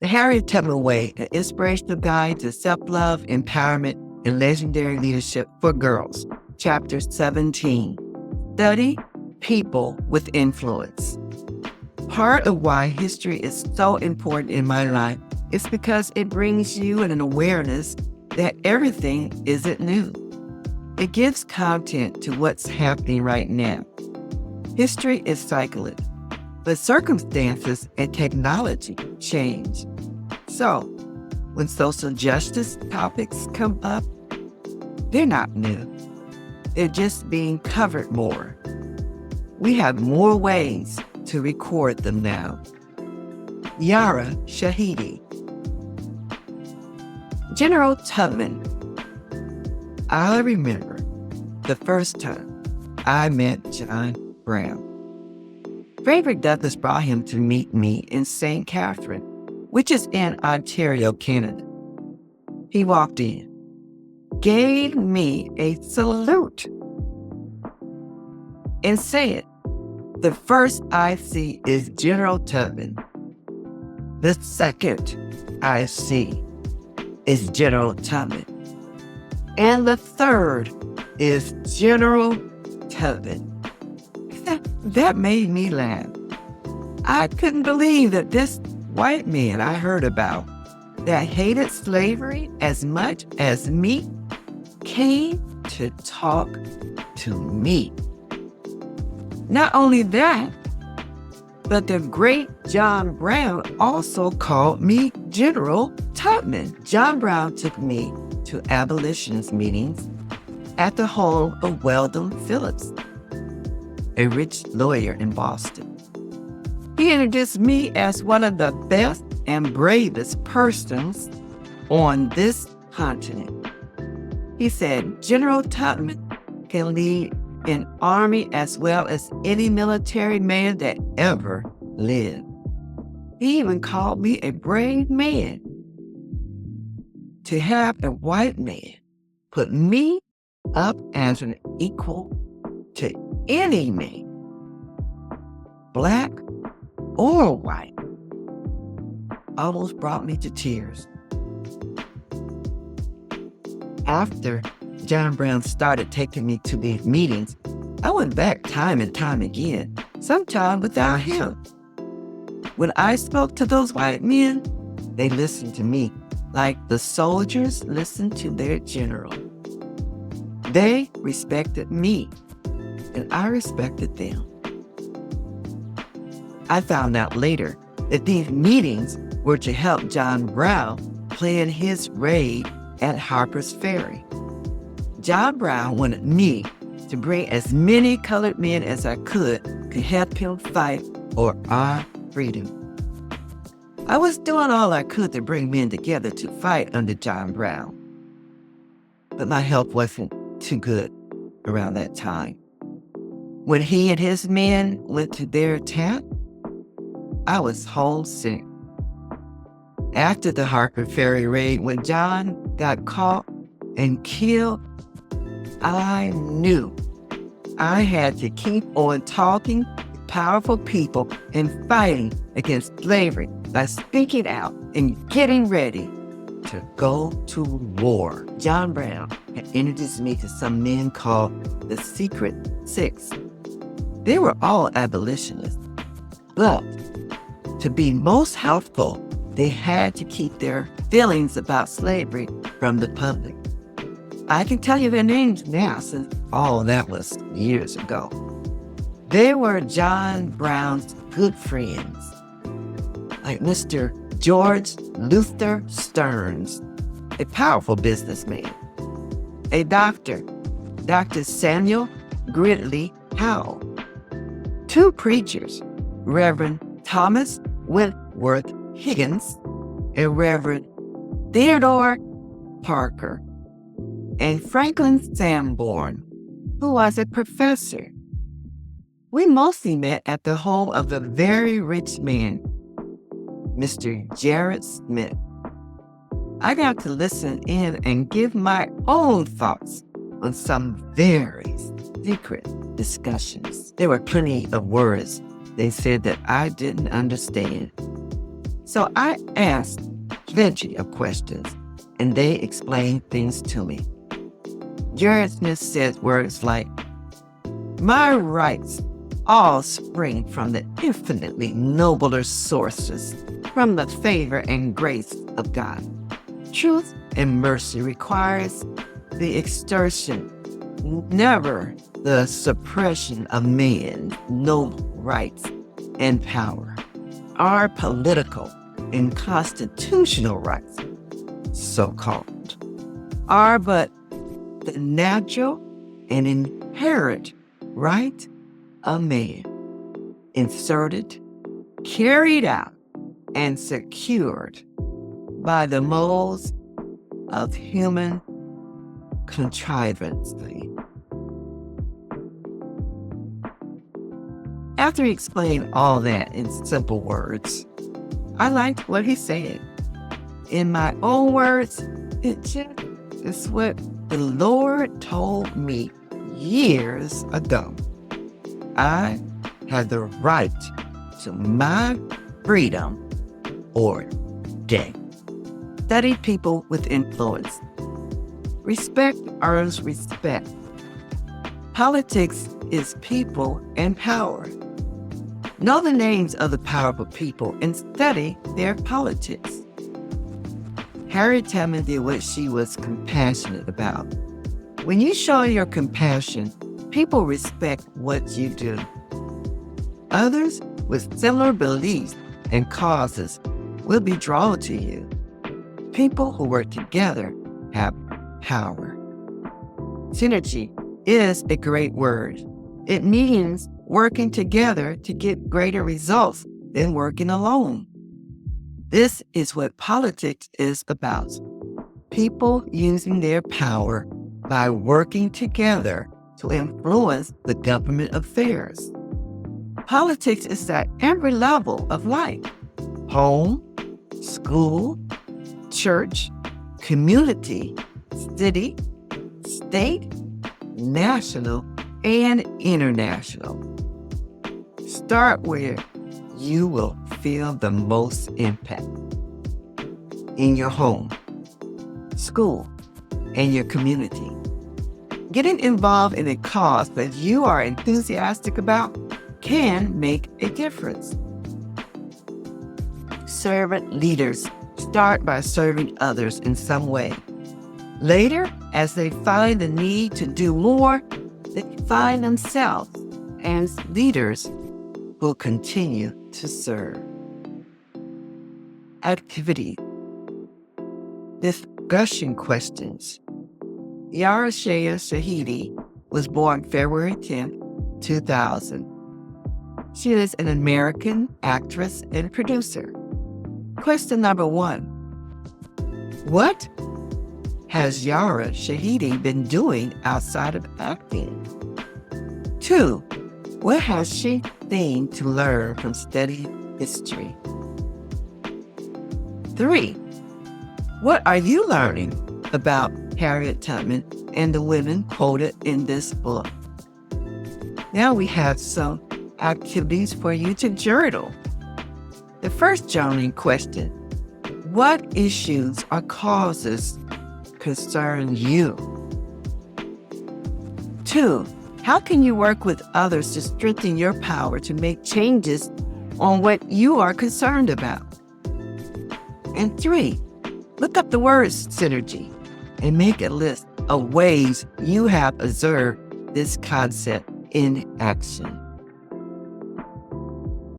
The Harriet Tubman Way, an inspirational guide to self-love, empowerment, and legendary leadership for girls. Chapter 17. Study people with influence. Part of why history is so important in my life is because it brings you an awareness that everything isn't new. It gives content to what's happening right now. History is cyclic, but circumstances and technology change. So, when social justice topics come up, they're not new. They're just being covered more. We have more ways to record them now. Yara Shahidi. General Tubman. I remember the first time I met John Brown. Frederick Douglass brought him to meet me in St. Catherine, which is in Ontario, Canada. He walked in, gave me a salute, and said, "The first I see is General Tubman. The second I see is General Tubman. And the third is General Tubman." That made me laugh. I couldn't believe that this white man I heard about that hated slavery as much as me came to talk to me. Not only that, but the great John Brown also called me General Tubman. John Brown took me to abolitionist meetings at the home of Weldon Phillips, a rich lawyer in Boston. He introduced me as one of the best and bravest persons on this continent. He said, "General Tubman can lead an army as well as any military man that ever lived." He even called me a brave man. To have a white man put me up as an equal to any man, black or white, almost brought me to tears. After John Brown started taking me to these meetings, I went back time and time again, sometimes without him. When I spoke to those white men, they listened to me like the soldiers listened to their general. They respected me, and I respected them. I found out later that these meetings were to help John Brown plan his raid at Harper's Ferry. John Brown wanted me to bring as many colored men as I could to help him fight for our freedom. I was doing all I could to bring men together to fight under John Brown, but my health wasn't too good around that time. When he and his men went to their attack, I was homesick. After the Harper Ferry raid, when John got caught and killed, I knew I had to keep on talking to powerful people and fighting against slavery by speaking out and getting ready to go to war. John Brown had introduced me to some men called the Secret Six. They were all abolitionists, but to be most helpful, they had to keep their feelings about slavery from the public. I can tell you their names now, since all that was years ago. They were John Brown's good friends, like Mr. George Luther Stearns, a powerful businessman, a doctor, Dr. Samuel Gridley Howell, two preachers, Reverend Thomas Wentworth Higgins and Reverend Theodore Parker, and Franklin Sanborn, who was a professor. We mostly met at the home of a very rich man, Mr. Jared Smith. I got to listen in and give my own thoughts on some very secret discussions. There were plenty of words they said that I didn't understand. So I asked plenty of questions, and they explained things to me. Jared Smith said words like, "My rights all spring from the infinitely nobler sources, from the favor and grace of God. Truth and mercy requires the exertion, never the suppression of man's noble rights and power. Our political and constitutional rights, so-called, are but the natural and inherent right of man, inserted, carried out, and secured by the modes of human contrivance." After he explained all that in simple words, I liked what he said. In my own words, it just is what the Lord told me years ago. I have the right to my freedom or death. Study people with influence. Respect earns respect. Politics is people and power. Know the names of the powerful people and study their politics. Harriet Tubman did what she was compassionate about. When you show your compassion, people respect what you do. Others with similar beliefs and causes will be drawn to you. People who work together have power. Synergy is a great word. It means working together to get greater results than working alone. This is what politics is about. People using their power by working together to influence the government affairs. Politics is at every level of life: home, school, church, community, city, state, national, and international. Start where you will feel the most impact: in your home, school, and your community. Getting involved in a cause that you are enthusiastic about can make a difference. Servant leaders start by serving others in some way. Later, as they find the need to do more, they find themselves as leaders who continue to serve. Activity. Discussion questions. Yara Shea Shahidi was born February 10, 2000. She is an American actress and producer. Question number 1. What has Yara Shahidi been doing outside of acting? 2. What has she seen to learn from studying history? 3. What are you learning about Harriet Tubman and the women quoted in this book? Now we have some activities for you to journal. The first journaling question: what issues or causes concern you? 2. How can you work with others to strengthen your power to make changes on what you are concerned about? And 3. Look up the word synergy and make a list of ways you have observed this concept in action.